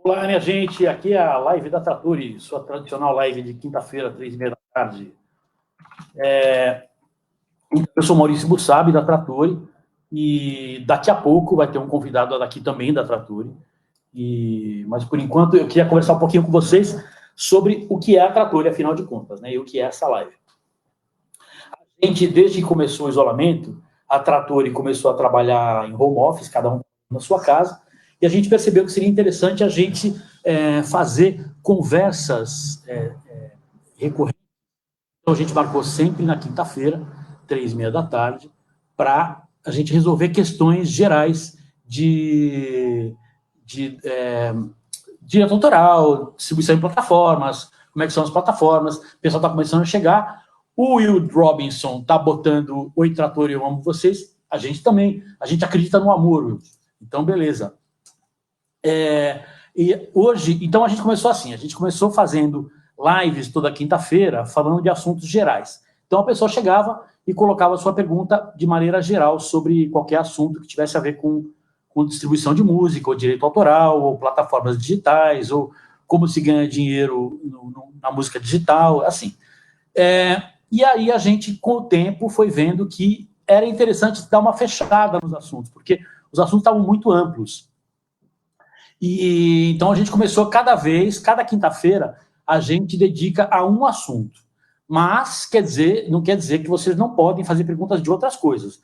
Olá, minha gente, aqui é a live da Trattori, sua tradicional live de quinta-feira, 3h30 da tarde. Eu sou Maurício Bussabi, da Trattori, e daqui a pouco vai ter um convidado daqui também da Trattori. Mas, por enquanto, eu queria conversar um pouquinho com vocês sobre o que é a Trattori, afinal de contas, né, e o que é essa live. A gente, desde que começou o isolamento, a Trattori começou a trabalhar em home office, cada um na sua casa, e a gente percebeu que seria interessante a gente fazer conversas recorrentes. Então, a gente marcou sempre na quinta-feira, 3h30 da tarde, para a gente resolver questões gerais de direito autoral, distribuição em plataformas, como é que são as plataformas, o pessoal está começando a chegar. O Will Robinson está botando Oi Trator, eu amo vocês. A gente também, a gente acredita no amor, Will. Então, beleza. E hoje, então a gente começou assim, a gente começou fazendo lives toda quinta-feira, falando de assuntos gerais. Então a pessoa chegava e colocava a sua pergunta de maneira geral sobre qualquer assunto que tivesse a ver com distribuição de música, ou direito autoral, ou plataformas digitais, ou como se ganha dinheiro na música digital, assim. E aí a gente, com o tempo, foi vendo que era interessante dar uma fechada nos assuntos, porque os assuntos estavam muito amplos. Então a gente começou cada quinta-feira, a gente dedica a um assunto. Mas não quer dizer que vocês não podem fazer perguntas de outras coisas.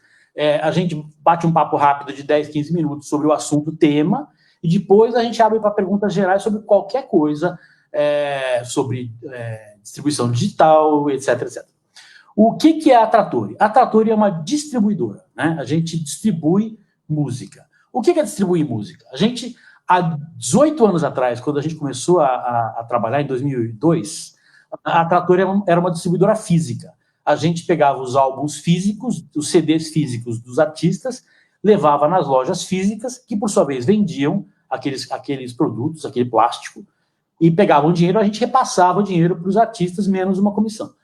A gente bate um papo rápido de 10, 15 minutos sobre o assunto tema, e depois a gente abre para perguntas gerais sobre qualquer coisa, sobre distribuição digital, etc, etc. O que é a Trattori? A Trattori é uma distribuidora, né? A gente distribui música. O que é distribuir música? A gente, há 18 anos atrás, quando a gente começou a trabalhar, em 2002, a Trattori era uma distribuidora física. A gente pegava os álbuns físicos, os CDs físicos dos artistas, levava nas lojas físicas, que por sua vez vendiam aqueles produtos, aquele plástico, e pegavam o dinheiro, a gente repassava o dinheiro para os artistas, menos uma comissão.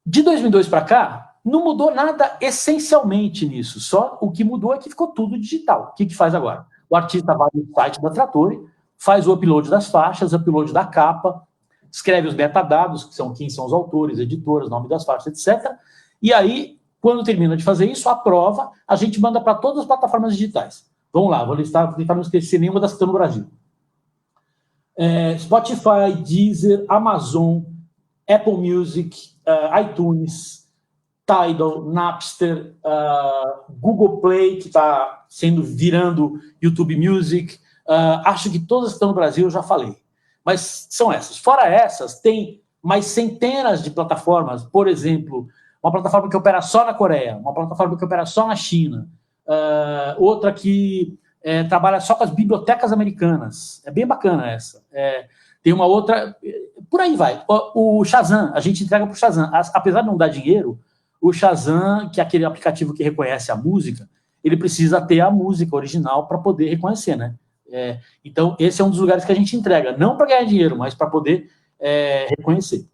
De 2002 para cá, não mudou nada essencialmente nisso, só o que mudou é que ficou tudo digital. O que faz agora? O artista vai no site da Trattori, faz o upload das faixas, upload da capa, escreve os metadados, que são quem são os autores, editoras, nome das faixas, etc. E aí, quando termina de fazer isso, aprova, a gente manda para todas as plataformas digitais. Vamos lá, vou listar, tentar não esquecer nenhuma das que estão no Brasil. Spotify, Deezer, Amazon, Apple Music, iTunes, Tidal, Napster, Google Play, que está virando YouTube Music. Acho que todas estão no Brasil, eu já falei. Mas são essas. Fora essas, tem mais centenas de plataformas. Por exemplo, uma plataforma que opera só na Coreia, uma plataforma que opera só na China, outra que trabalha só com as bibliotecas americanas. É bem bacana essa. Tem uma outra... Por aí vai. O Shazam, a gente entrega para o Shazam. Apesar de não dar dinheiro, o Shazam, que é aquele aplicativo que reconhece a música, ele precisa ter a música original para poder reconhecer, né? Então, esse é um dos lugares que a gente entrega. Não para ganhar dinheiro, mas para poder reconhecer.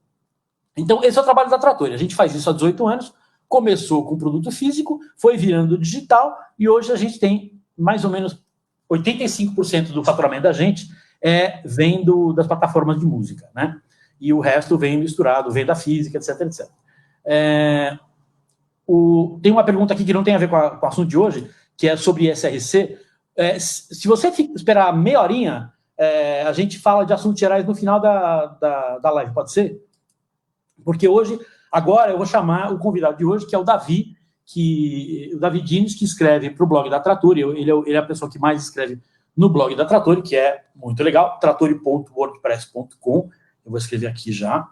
Então, esse é o trabalho da Trattori. A gente faz isso há 18 anos. Começou com produto físico, foi virando digital, e hoje a gente tem mais ou menos 85% do faturamento da gente vem das plataformas de música, né? E o resto vem misturado, vem da física, etc, etc. Tem uma pergunta aqui que não tem a ver com o assunto de hoje, que é sobre SRC. Se você esperar meia horinha, a gente fala de assuntos gerais no final da live, pode ser? Porque hoje, agora eu vou chamar o convidado de hoje, que é o Davi Diniz, que escreve para o blog da Trattori. Ele é a pessoa que mais escreve no blog da Trattori, que é muito legal, trattori.wordpress.com. Eu vou escrever aqui já.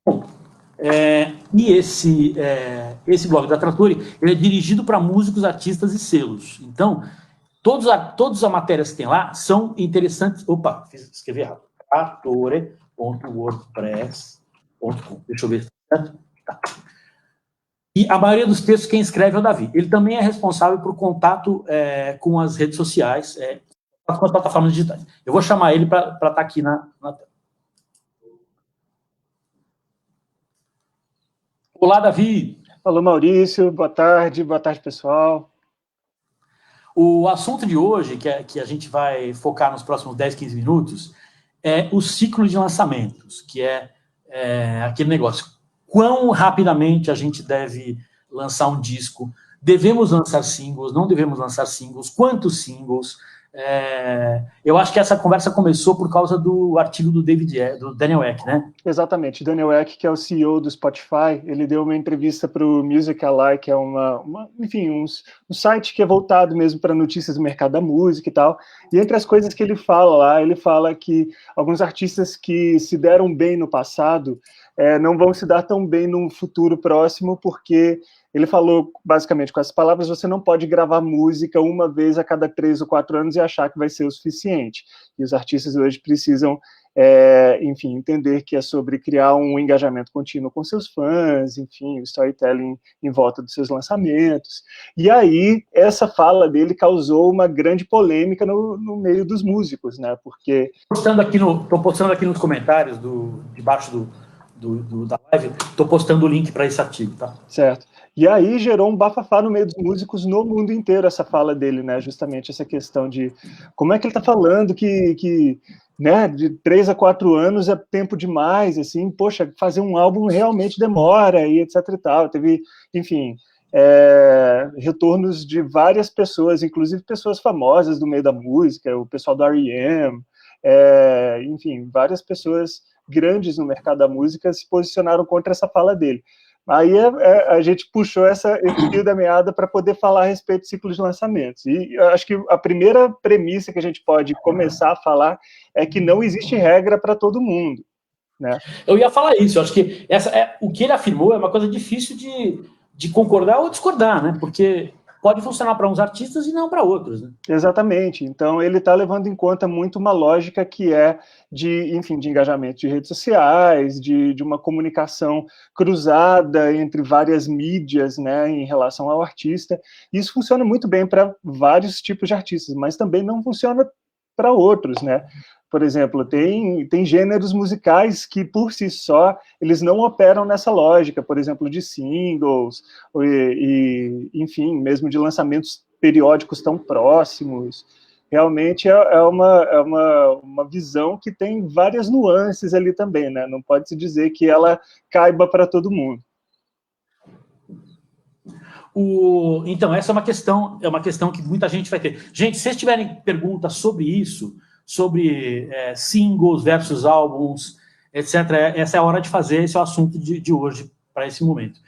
Bom, e esse blog da Trattori, ele é dirigido para músicos, artistas e selos. Então, todas as matérias que tem lá são interessantes. Opa, escrevi errado. trattori.wordpress.com. Deixa eu ver. Tá. E a maioria dos textos quem escreve é o Davi. Ele também é responsável por contato com as redes sociais, com as plataformas digitais. Eu vou chamar ele para estar aqui na tela. Olá, Davi. Alô, Maurício. Boa tarde, pessoal. O assunto de hoje, que a gente vai focar nos próximos 10, 15 minutos, é o ciclo de lançamentos, que é aquele negócio. Quão rapidamente a gente deve lançar um disco? Devemos lançar singles? Não devemos lançar singles? Quantos singles? Eu acho que essa conversa começou por causa do artigo do Daniel Ek, né? Exatamente. Daniel Ek, que é o CEO do Spotify, ele deu uma entrevista para o Musical.ly, que é um site que é voltado mesmo para notícias do mercado da música e tal. E entre as coisas que ele fala lá, ele fala que alguns artistas que se deram bem no passado não vão se dar tão bem no futuro próximo, porque ele falou, basicamente, com essas palavras, você não pode gravar música uma vez a cada 3 ou 4 anos e achar que vai ser o suficiente. E os artistas hoje precisam, enfim, entender que é sobre criar um engajamento contínuo com seus fãs, enfim, o storytelling em volta dos seus lançamentos. E aí, essa fala dele causou uma grande polêmica no meio dos músicos, né? Porque... Estou postando aqui nos comentários debaixo da live, estou postando o link para esse artigo, tá? Certo. E aí gerou um bafafá no meio dos músicos no mundo inteiro, essa fala dele, né? Justamente essa questão de como é que ele está falando que né, de 3 a 4 anos é tempo demais, assim, poxa, fazer um álbum realmente demora, e etc e tal. Teve, enfim, retornos de várias pessoas, inclusive pessoas famosas do meio da música, o pessoal do R.E.M., enfim, várias pessoas grandes no mercado da música se posicionaram contra essa fala dele. Aí a gente puxou esse fio da meada para poder falar a respeito do ciclo de lançamentos. E eu acho que a primeira premissa que a gente pode começar a falar é que não existe regra para todo mundo, né? Eu ia falar isso, eu acho que o que ele afirmou é uma coisa difícil de concordar ou discordar, né? Porque pode funcionar para uns artistas e não para outros, né? Exatamente. Então, ele está levando em conta muito uma lógica que é enfim, de engajamento de redes sociais, de uma comunicação cruzada entre várias mídias, né, em relação ao artista. Isso funciona muito bem para vários tipos de artistas, mas também não funciona para outros, né? Por exemplo, tem gêneros musicais que, por si só, eles não operam nessa lógica, por exemplo, de singles, enfim, mesmo de lançamentos periódicos tão próximos. Realmente é uma visão que tem várias nuances ali também, né? Não pode se dizer que ela caiba para todo mundo. Então, essa é uma questão que muita gente vai ter. Gente, se vocês tiverem perguntas sobre isso, sobre singles versus álbuns, etc., essa é a hora de fazer, esse é o assunto de hoje, para esse momento.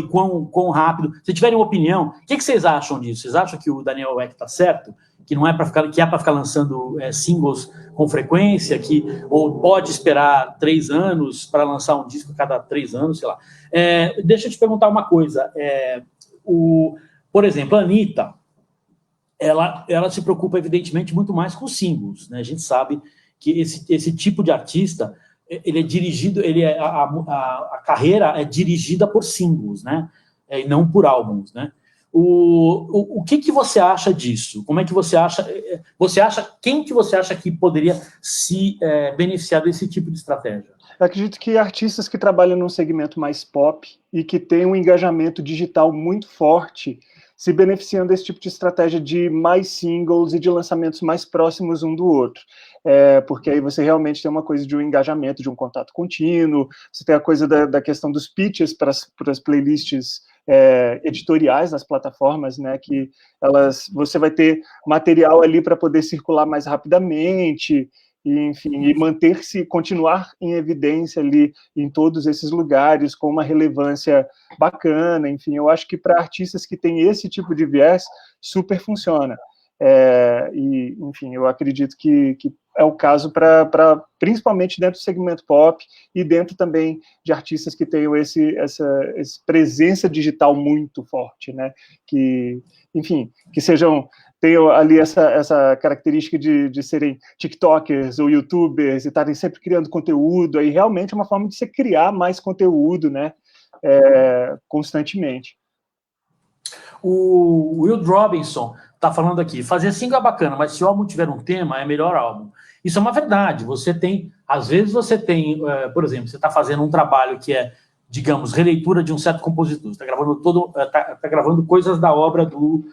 Quão rápido... Se tiverem uma opinião, o que vocês acham disso? Vocês acham que o Daniel Ek está certo? Que não é para ficar lançando singles com frequência, ou pode esperar 3 anos para lançar um disco a cada 3 anos, sei lá. Deixa eu te perguntar uma coisa. Por exemplo, a Anitta, ela se preocupa, evidentemente, muito mais com singles, né? A gente sabe que esse tipo de artista, ele é dirigido, a carreira é dirigida por singles, né? E não por álbuns, né? O que você acha disso? Como é que você acha? Quem que você acha que poderia se beneficiar desse tipo de estratégia? Eu acredito que artistas que trabalham num segmento mais pop e que têm um engajamento digital muito forte se beneficiam desse tipo de estratégia de mais singles e de lançamentos mais próximos um do outro. Porque aí você realmente tem uma coisa de um engajamento, de um contato contínuo, você tem a coisa da questão dos pitches para as playlists editoriais nas plataformas, né, que você vai ter material ali para poder circular mais rapidamente, e, enfim, e manter-se, continuar em evidência ali em todos esses lugares, com uma relevância bacana, enfim, eu acho que para artistas que têm esse tipo de viés, super funciona. E, enfim, eu acredito que é o caso principalmente dentro do segmento pop e dentro também de artistas que tenham essa presença digital muito forte, né? Que, enfim, que tenham ali essa característica de serem tiktokers ou youtubers e estarem sempre criando conteúdo, aí realmente é uma forma de você criar mais conteúdo, né? Constantemente. O Will Robinson está falando aqui, fazer single é bacana, mas se o álbum tiver um tema, é melhor álbum. Isso é uma verdade. Às vezes você tem, por exemplo, você está fazendo um trabalho que é, digamos, releitura de um certo compositor. Você está gravando coisas da obra do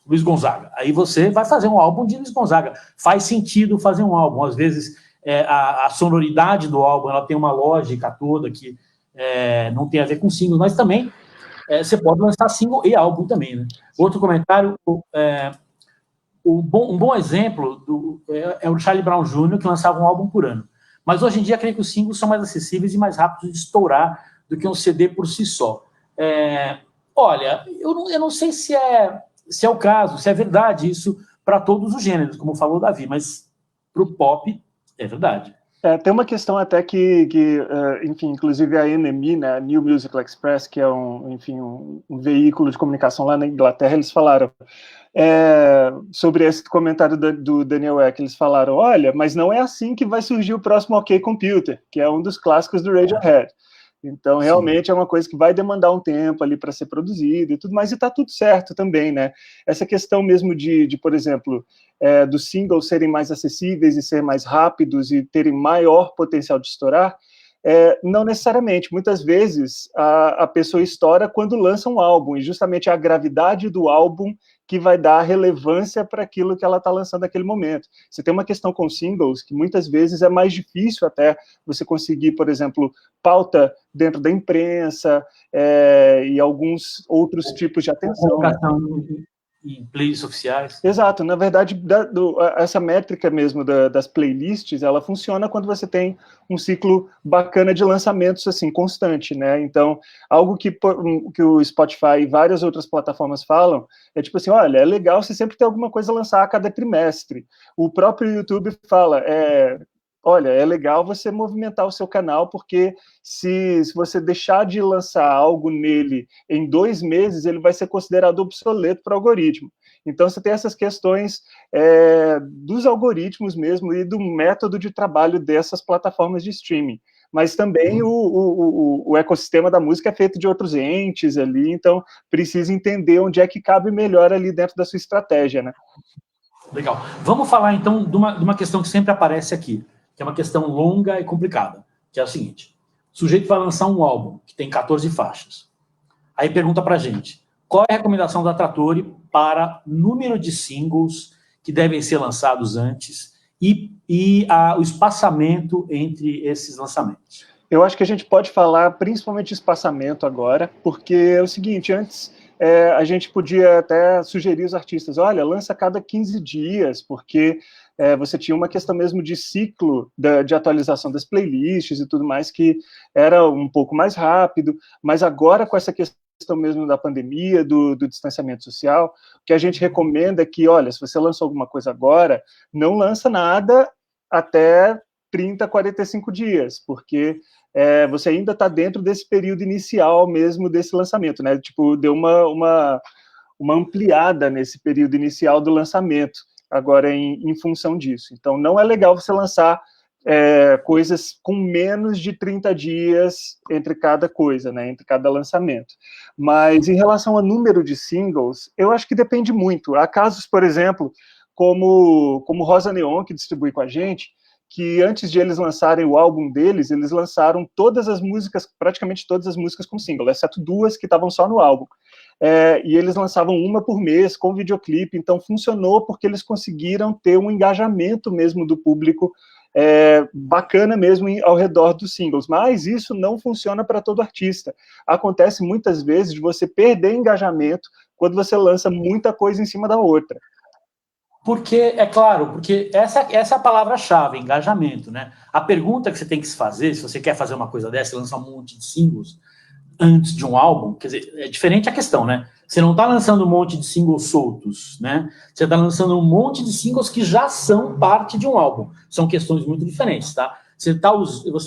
Luiz Gonzaga. Aí você vai fazer um álbum de Luiz Gonzaga. Faz sentido fazer um álbum. Às vezes, a sonoridade do álbum ela tem uma lógica toda que não tem a ver com single, mas também você pode lançar single e álbum também, né? Outro comentário, um bom exemplo é o Charlie Brown Jr., que lançava um álbum por ano. Mas hoje em dia, creio que os singles são mais acessíveis e mais rápidos de estourar do que um CD por si só. Olha, eu não sei se é o caso, se é verdade isso para todos os gêneros, como falou o Davi, mas para o pop é verdade. Tem uma questão até que enfim, inclusive a NME, né, New Musical Express, que é um veículo de comunicação lá na Inglaterra, eles falaram sobre esse comentário do Daniel Ek, eles falaram, olha, mas não é assim que vai surgir o próximo OK Computer, que é um dos clássicos do Radiohead. Então, realmente, é uma coisa que vai demandar um tempo ali para ser produzida e tudo mais, e está tudo certo também, né? Essa questão mesmo de por exemplo, dos singles serem mais acessíveis e serem mais rápidos e terem maior potencial de estourar, não necessariamente. Muitas vezes, a pessoa estoura quando lança um álbum, e justamente é a gravidade do álbum que vai dar relevância para aquilo que ela está lançando naquele momento. Você tem uma questão com singles que muitas vezes é mais difícil até você conseguir, por exemplo, pauta dentro da imprensa e alguns outros tipos de atenção. Em playlists oficiais. Exato, na verdade, essa métrica mesmo das playlists, ela funciona quando você tem um ciclo bacana de lançamentos, assim, constante, né? Então, algo que o Spotify e várias outras plataformas falam, é tipo assim, olha, é legal você sempre ter alguma coisa a lançar a cada trimestre. O próprio YouTube fala, olha, é legal você movimentar o seu canal, porque se você deixar de lançar algo nele em 2 meses, ele vai ser considerado obsoleto para o algoritmo. Então, você tem essas questões dos algoritmos mesmo e do método de trabalho dessas plataformas de streaming. Mas também o ecossistema da música é feito de outros entes ali, então precisa entender onde é que cabe melhor ali dentro da sua estratégia, né? Legal. Vamos falar, então, de uma questão que sempre aparece aqui, que é uma questão longa e complicada, que é o seguinte: o sujeito vai lançar um álbum que tem 14 faixas. Aí pergunta pra gente, qual é a recomendação da Trattori para número de singles que devem ser lançados antes e o espaçamento entre esses lançamentos? Eu acho que a gente pode falar principalmente de espaçamento agora, porque é o seguinte, antes a gente podia até sugerir os artistas, olha, lança a cada 15 dias, porque você tinha uma questão mesmo de ciclo de atualização das playlists e tudo mais, que era um pouco mais rápido, mas agora com essa questão mesmo da pandemia, do distanciamento social, o que a gente recomenda é que, olha, se você lançou alguma coisa agora, não lança nada até 30, 45 dias, porque você ainda está dentro desse período inicial mesmo desse lançamento, né? Tipo, deu uma ampliada nesse período inicial do lançamento, agora em função disso. Então, não é legal você lançar coisas com menos de 30 dias entre cada coisa, né? Entre cada lançamento. Mas, em relação ao número de singles, eu acho que depende muito. Há casos, por exemplo, como Rosa Neon, que distribui com a gente, que antes de eles lançarem o álbum deles, eles lançaram todas as músicas, praticamente todas as músicas com single, exceto 2 que estavam só no álbum. E eles lançavam uma por mês com videoclipe, então funcionou porque eles conseguiram ter um engajamento mesmo do público bacana mesmo ao redor dos singles, mas isso não funciona para todo artista. Acontece muitas vezes de você perder engajamento quando você lança muita coisa em cima da outra. Porque, é claro, porque essa é a palavra-chave, engajamento, né? A pergunta que você tem que se fazer, se você quer fazer uma coisa dessa, lançar um monte de singles antes de um álbum, quer dizer, é diferente a questão, né? Você não está lançando um monte de singles soltos, né? Você está lançando um monte de singles que já são parte de um álbum. São questões muito diferentes, tá? Você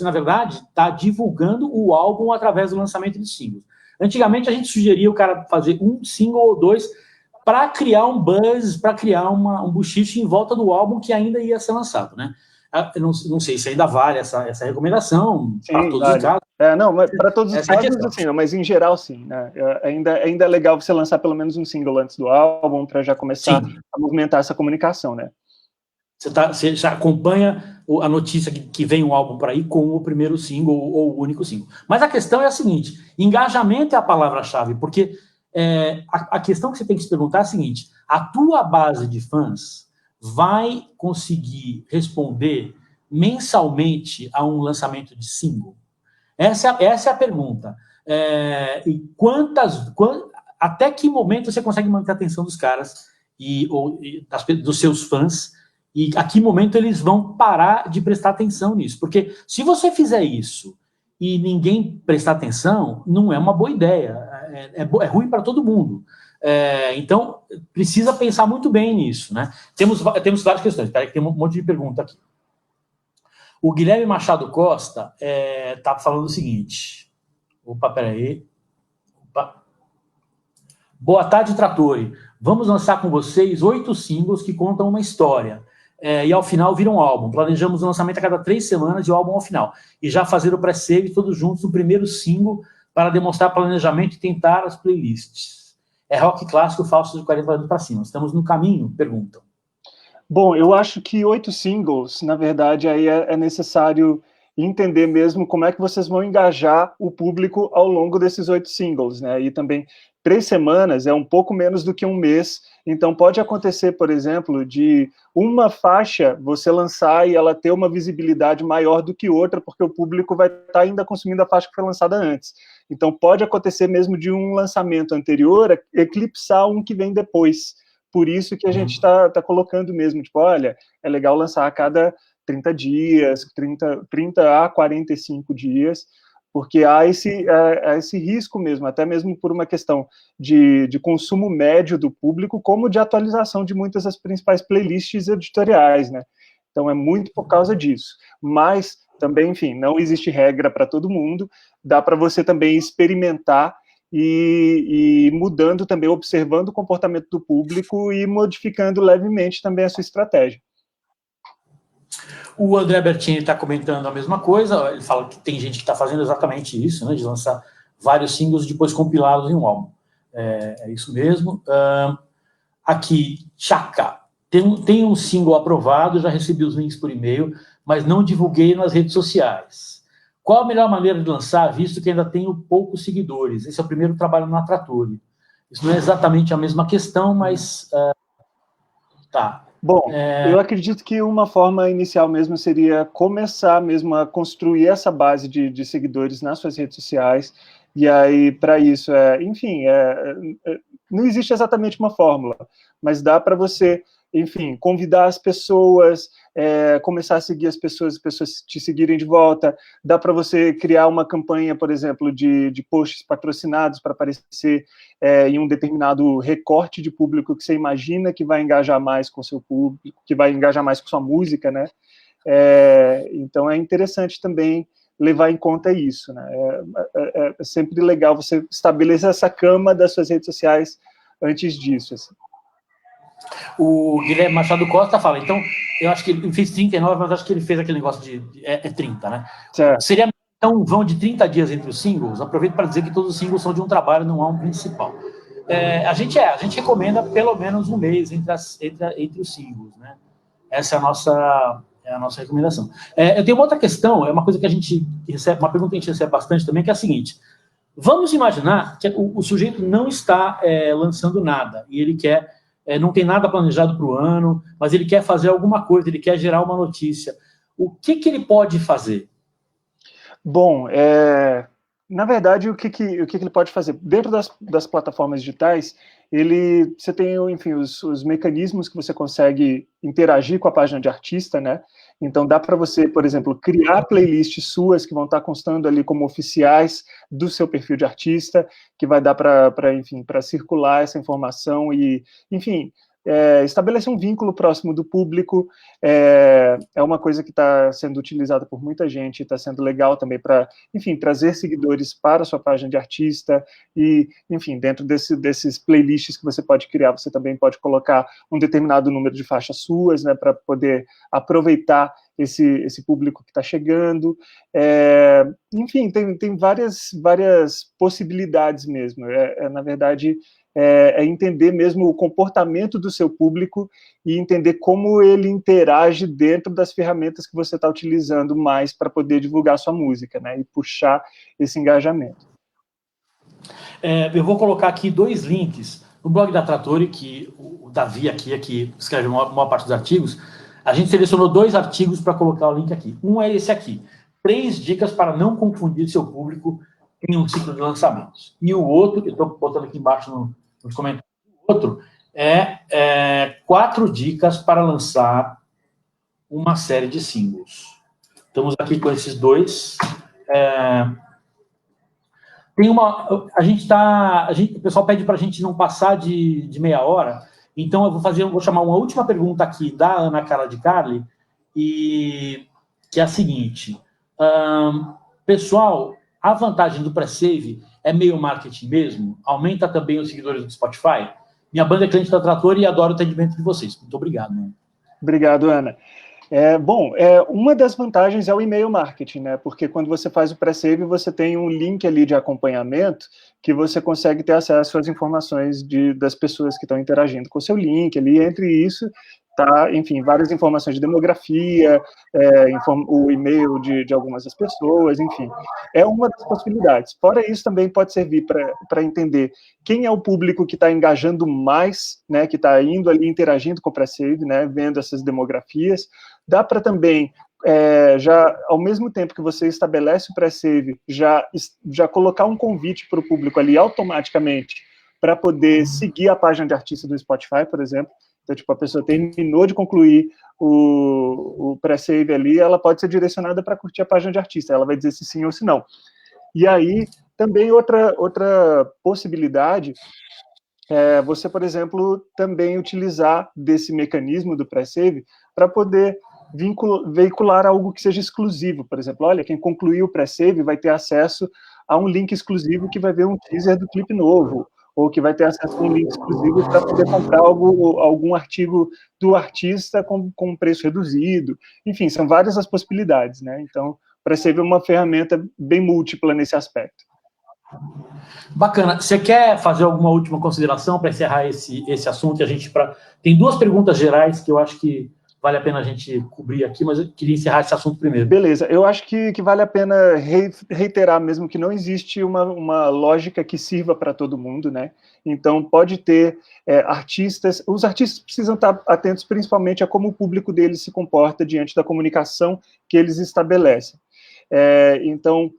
na verdade, está divulgando o álbum através do lançamento de singles. Antigamente, a gente sugeria o cara fazer um single ou 2 para criar um buzz, para criar um buchiche em volta do álbum que ainda ia ser lançado, né? Eu não sei se ainda vale essa recomendação para todos os casos. Não, mas para todos os casos, assim, não, mas em geral, sim. Né? Ainda é legal você lançar pelo menos um single antes do álbum para já começar a movimentar essa comunicação, né? Você já acompanha a notícia que vem um álbum por aí com o primeiro single ou o único single. Mas a questão é a seguinte: engajamento é a palavra-chave, porque A questão que você tem que se perguntar é a seguinte: a tua base de fãs vai conseguir responder mensalmente a um lançamento de single? Essa é a pergunta. E até que momento você consegue manter a atenção dos caras dos seus fãs, e a que momento eles vão parar de prestar atenção nisso? Porque se você fizer isso e ninguém prestar atenção, não é uma boa ideia. É ruim para todo mundo. Então, precisa pensar muito bem nisso, né? Temos várias questões. Espera que tem um monte de pergunta aqui. O Guilherme Machado Costa está falando o seguinte. Opa, peraí. Opa. Boa tarde, Trattori. Vamos lançar com vocês 8 singles que contam uma história. E ao final viram um álbum. Planejamos o lançamento a cada 3 semanas e o álbum ao final. E já fazer o pré-save todos juntos no primeiro single para demonstrar planejamento e tentar as playlists. É rock clássico falso de 40 anos para cima. Estamos no caminho? Perguntam. Bom, eu acho que 8 singles, na verdade, aí é necessário entender mesmo como é que vocês vão engajar o público ao longo desses 8 singles, né? E também 3 semanas é um pouco menos do que um mês, então pode acontecer, por exemplo, de uma faixa você lançar e ela ter uma visibilidade maior do que outra, porque o público vai estar ainda consumindo a faixa que foi lançada antes. Então pode acontecer mesmo de um lançamento anterior eclipsar um que vem depois. Por isso que a gente está colocando mesmo, tipo, olha, é legal lançar a cada 30 dias, 30 a 45 dias, porque há esse risco mesmo, até mesmo por uma questão de consumo médio do público, como de atualização de muitas das principais playlists editoriais, né? Então é muito por causa disso. Mas também, enfim, não existe regra para todo mundo, dá para você também experimentar e mudando também, observando o comportamento do público e modificando levemente também a sua estratégia. O André Bertini está comentando a mesma coisa, ele fala que tem gente que está fazendo exatamente isso, né, de lançar vários singles e depois compilá-los em um álbum. É isso mesmo. Aqui, Chaka, tem um single aprovado, já recebi os links por e-mail, mas não divulguei nas redes sociais. Qual a melhor maneira de lançar, visto que ainda tenho poucos seguidores? Esse é o primeiro trabalho na Trattori. Isso não é exatamente a mesma questão, mas tá. Bom, eu acredito que uma forma inicial mesmo seria começar mesmo a construir essa base de seguidores nas suas redes sociais, e aí, para isso, enfim, não existe exatamente uma fórmula, mas dá para você, enfim, convidar as pessoas, começar a seguir as pessoas te seguirem de volta, dá para você criar uma campanha, por exemplo, de posts patrocinados para aparecer em um determinado recorte de público que você imagina que vai engajar mais com o seu público, que vai engajar mais com sua música, né? Então é interessante também levar em conta isso, né? É sempre legal você estabelecer essa cama das suas redes sociais antes disso, assim. O Guilherme Machado Costa fala, então, eu acho que ele fez 39, mas acho que ele fez aquele negócio de 30, né? Certo. Seria, então, vão de 30 dias entre os singles? Aproveito para dizer que todos os singles são de um trabalho, não há um principal. A gente recomenda pelo menos um mês entre os singles, né? Essa é a nossa recomendação. Eu tenho uma outra questão, é uma coisa que a gente recebe, uma pergunta que a gente recebe bastante também, que é a seguinte: vamos imaginar que o sujeito não está lançando nada, e ele não tem nada planejado para o ano, mas ele quer fazer alguma coisa, ele quer gerar uma notícia. O que ele pode fazer? Bom, na verdade, o que ele pode fazer? Dentro das plataformas digitais, você tem, enfim, os mecanismos que você consegue interagir com a página de artista, né? Então, dá para você, por exemplo, criar playlists suas que vão estar constando ali como oficiais do seu perfil de artista, que vai dar enfim, para circular essa informação e, enfim, estabelecer um vínculo próximo do público. É uma coisa que está sendo utilizada por muita gente, está sendo legal também para, enfim, trazer seguidores para a sua página de artista e, enfim, dentro desses playlists que você pode criar, você também pode colocar um determinado número de faixas suas, né, para poder aproveitar esse público que está chegando. Enfim, tem várias possibilidades mesmo. Na verdade, entender mesmo o comportamento do seu público e entender como ele interage dentro das ferramentas que você está utilizando mais para poder divulgar sua música, né, e puxar esse engajamento. Eu vou colocar aqui 2 links no blog da Trattori, que o Davi aqui, que escreve a maior parte dos artigos. A gente selecionou 2 artigos para colocar o link aqui. Um é esse aqui, 3 dicas para não confundir seu público em um ciclo de lançamentos. E o outro, eu estou botando aqui embaixo nos comentários, o outro é 4 dicas para lançar uma série de singles. Estamos aqui com esses 2. O pessoal pede para a gente não passar de meia hora, então eu vou chamar uma última pergunta aqui da Ana Carla de Carli, que é a seguinte: pessoal, a vantagem do pré-save é meio marketing mesmo? Aumenta também os seguidores do Spotify? Minha banda é cliente da Trattori e adoro o atendimento de vocês. Muito obrigado. Né? Obrigado, Ana. Uma das vantagens é o e-mail marketing, né? Porque quando você faz o pré-save, você tem um link ali de acompanhamento que você consegue ter acesso às informações das pessoas que estão interagindo com o seu link ali. Entre isso, tá, enfim, várias informações de demografia, o e-mail de algumas das pessoas, enfim. É uma das possibilidades. Fora isso, também pode servir para entender quem é o público que está engajando mais, né? Que está indo ali, interagindo com o pré-save, né? Vendo essas demografias. Dá para também, já ao mesmo tempo que você estabelece o pré-save, já colocar um convite para o público ali automaticamente para poder seguir a página de artista do Spotify, por exemplo. Então, tipo, a pessoa terminou de concluir o pré-save ali, ela pode ser direcionada para curtir a página de artista. Ela vai dizer se sim ou se não. E aí, também outra possibilidade você, por exemplo, também utilizar desse mecanismo do pré-save para poder veicular algo que seja exclusivo. Por exemplo, olha, quem concluiu o pré-save vai ter acesso a um link exclusivo que vai ver um teaser do clipe novo, ou que vai ter acesso a um link exclusivo para poder comprar algum artigo do artista com preço reduzido. Enfim, são várias as possibilidades, né? Então, o pré-save é uma ferramenta bem múltipla nesse aspecto. Bacana. Você quer fazer alguma última consideração para encerrar esse assunto? Tem 2 perguntas gerais que eu acho que vale a pena a gente cobrir aqui, mas eu queria encerrar esse assunto primeiro. Beleza. Eu acho que vale a pena reiterar mesmo que não existe uma lógica que sirva para todo mundo, né? Então, pode ter artistas... Os artistas precisam estar atentos principalmente a como o público deles se comporta diante da comunicação que eles estabelecem. Então...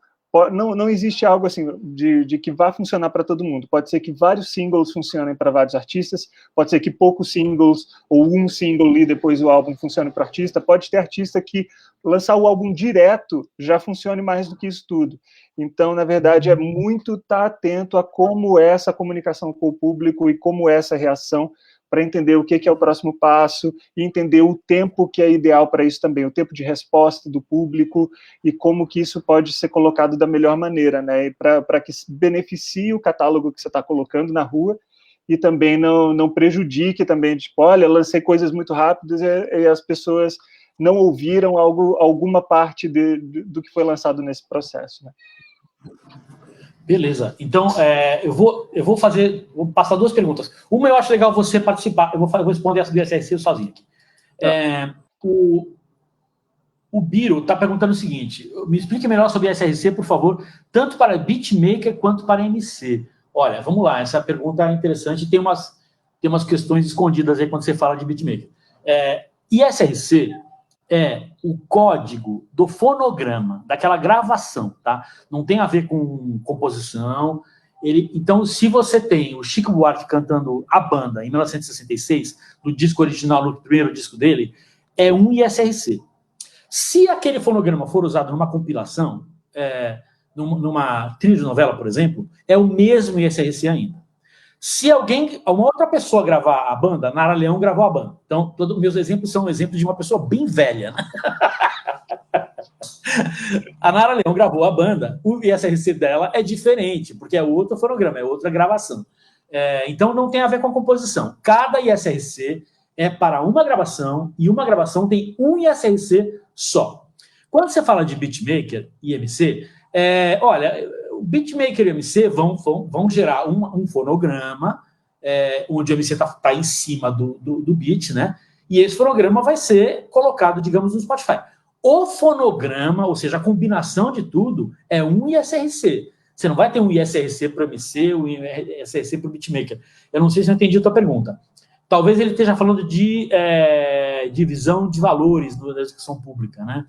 Não existe algo assim de que vá funcionar para todo mundo. Pode ser que vários singles funcionem para vários artistas, pode ser que poucos singles ou um single e depois o álbum funcione para o artista, pode ter artista que lançar o álbum direto já funcione mais do que isso tudo. Então, na verdade, é muito estar atento a como é essa comunicação com o público e como é essa reação, para entender o que é o próximo passo e entender o tempo que é ideal para isso também, o tempo de resposta do público e como que isso pode ser colocado da melhor maneira, né, para que beneficie o catálogo que você está colocando na rua e também não prejudique também, tipo, olha, lancei coisas muito rápidas e as pessoas não ouviram alguma parte do que foi lançado nesse processo, né. Beleza. Então, eu vou passar 2 perguntas. Uma eu acho legal você participar, eu vou responder essa do SRC sozinho aqui. Tá. O Biro está perguntando o seguinte: me explique melhor sobre SRC, por favor, tanto para beatmaker quanto para MC. Olha, vamos lá, essa pergunta é interessante, tem umas questões escondidas aí quando você fala de beatmaker. ISRC é o código do fonograma, daquela gravação, tá? Não tem a ver com composição. Então, se você tem o Chico Buarque cantando A Banda, em 1966, no disco original, no primeiro disco dele, é um ISRC. Se aquele fonograma for usado numa compilação, numa trilha de novela, por exemplo, é o mesmo ISRC ainda. Se uma outra pessoa gravar a banda, Nara Leão gravou a banda. Então, todos meus exemplos são exemplos de uma pessoa bem velha, né? A Nara Leão gravou a banda, o ISRC dela é diferente, porque é outro fonograma, é outra gravação. Então, não tem a ver com a composição. Cada ISRC é para uma gravação, e uma gravação tem um ISRC só. Quando você fala de beatmaker e MC, olha, o beatmaker e o MC vão gerar um fonograma, onde o MC está em cima do beat, né? E esse fonograma vai ser colocado, digamos, no Spotify. O fonograma, ou seja, a combinação de tudo, é um ISRC. Você não vai ter um ISRC para o MC, um ISRC para o beatmaker. Eu não sei se eu entendi a tua pergunta. Talvez ele esteja falando de divisão de valores da execução pública, né?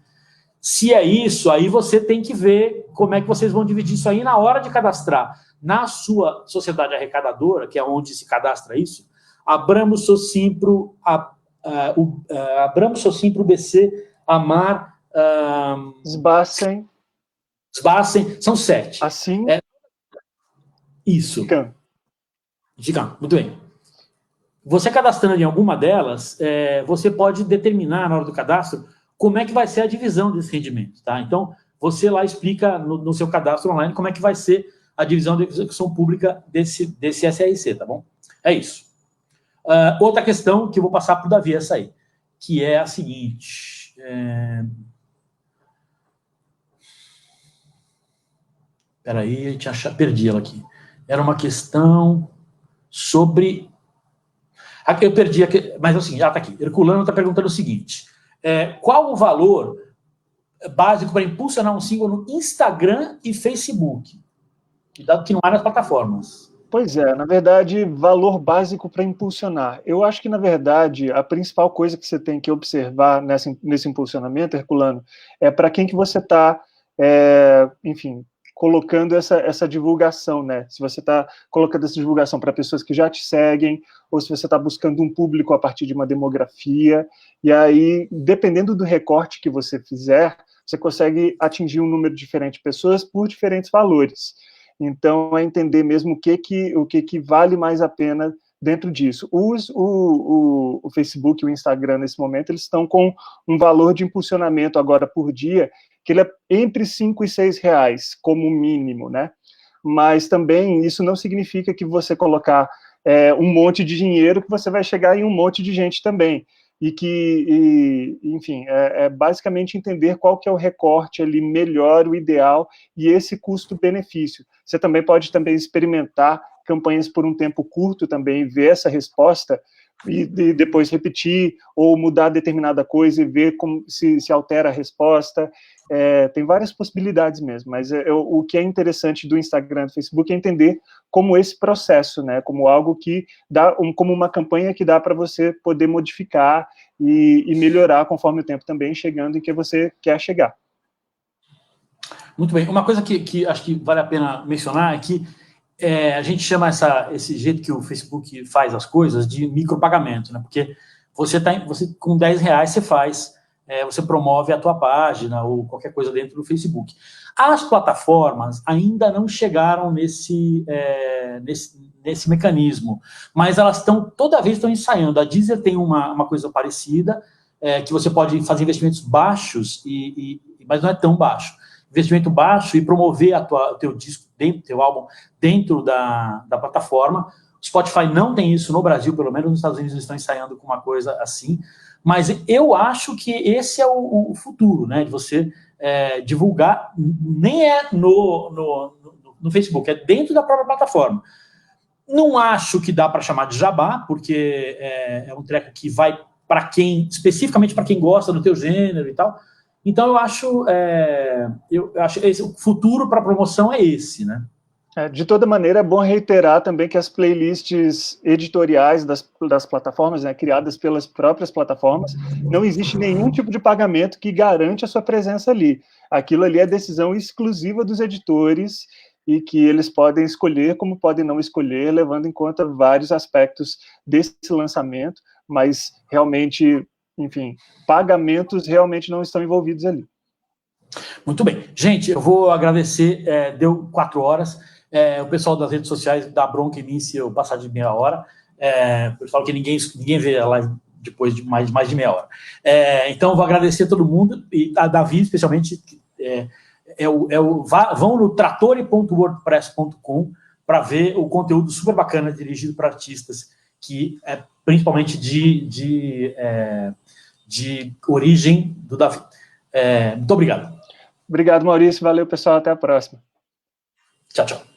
Se é isso, aí você tem que ver como é que vocês vão dividir isso aí na hora de cadastrar. Na sua sociedade arrecadadora, que é onde se cadastra isso, Abramos, Socimpro, BC, Amar, Sbacen, são 7. assim, isso. Digam. Muito bem. Você cadastrando em alguma delas, você pode determinar na hora do cadastro como é que vai ser a divisão desse rendimento, tá? Então, você lá explica no seu cadastro online como é que vai ser a divisão de execução pública desse SRC, tá bom? É isso. Outra questão que eu vou passar para o Davi, essa aí, que é a seguinte... Espera aí, perdi ela aqui. Era uma questão sobre... Eu perdi aqui, mas é o seguinte, está aqui. Herculano está perguntando o seguinte, qual o valor básico para impulsionar um single no Instagram e Facebook? Dado que não há nas plataformas. Pois é, na verdade, valor básico para impulsionar. Eu acho que, na verdade, a principal coisa que você tem que observar nesse impulsionamento, Herculano, é para quem que você está, enfim, colocando essa divulgação, né? Se você está colocando essa divulgação para pessoas que já te seguem, ou se você está buscando um público a partir de uma demografia, e aí, dependendo do recorte que você fizer, você consegue atingir um número diferente de pessoas por diferentes valores. Então, é entender mesmo o que vale mais a pena dentro disso. O Facebook e o Instagram, nesse momento, eles estão com um valor de impulsionamento agora por dia, que ele é entre 5 e 6 reais, como mínimo, né? Mas também isso não significa que você colocar um monte de dinheiro que você vai chegar em um monte de gente também. Enfim, basicamente entender qual que é o recorte ali melhor, o ideal, e esse custo-benefício. Você também pode experimentar campanhas por um tempo curto também, ver essa resposta, e depois repetir, ou mudar determinada coisa e ver como se altera a resposta. Tem várias possibilidades mesmo, mas o que é interessante do Instagram e do Facebook é entender como esse processo, né, como algo que dá, como uma campanha que dá para você poder modificar e melhorar conforme o tempo também chegando em que você quer chegar. Muito bem. Uma coisa que acho que vale a pena mencionar é que a gente chama esse jeito que o Facebook faz as coisas de micropagamento, né? Porque você com 10 reais você faz, você promove a tua página ou qualquer coisa dentro do Facebook. As plataformas ainda não chegaram nesse mecanismo, mas elas toda vez estão ensaiando. A Deezer tem uma coisa parecida, que você pode fazer investimentos baixos, mas não é tão baixo. Investimento baixo e promover o teu disco, teu álbum dentro da plataforma. O Spotify não tem isso no Brasil, pelo menos nos Estados Unidos eles estão ensaiando com uma coisa assim, mas eu acho que esse é o futuro, né, de você divulgar, nem no Facebook, é dentro da própria plataforma. Não acho que dá para chamar de jabá, porque é um treco que vai especificamente para quem gosta do teu gênero e tal. Então, eu acho o futuro para a promoção é esse, né? De toda maneira, é bom reiterar também que as playlists editoriais das plataformas, né, criadas pelas próprias plataformas, não existe nenhum tipo de pagamento que garante a sua presença ali. Aquilo ali é decisão exclusiva dos editores e que eles podem escolher como podem não escolher, levando em conta vários aspectos desse lançamento, mas realmente... Enfim, pagamentos realmente não estão envolvidos ali. Muito bem. Gente, eu vou agradecer, deu 4 horas, o pessoal das redes sociais dá bronca em mim se eu passar de meia hora, o pessoal que ninguém vê a live depois de mais de meia hora. Então, eu vou agradecer a todo mundo, e a Davi, especialmente, vão no trattori.wordpress.com para ver o conteúdo super bacana dirigido para artistas, que é principalmente de origem do Davi. Muito obrigado. Obrigado, Maurício. Valeu, pessoal. Até a próxima. Tchau, tchau.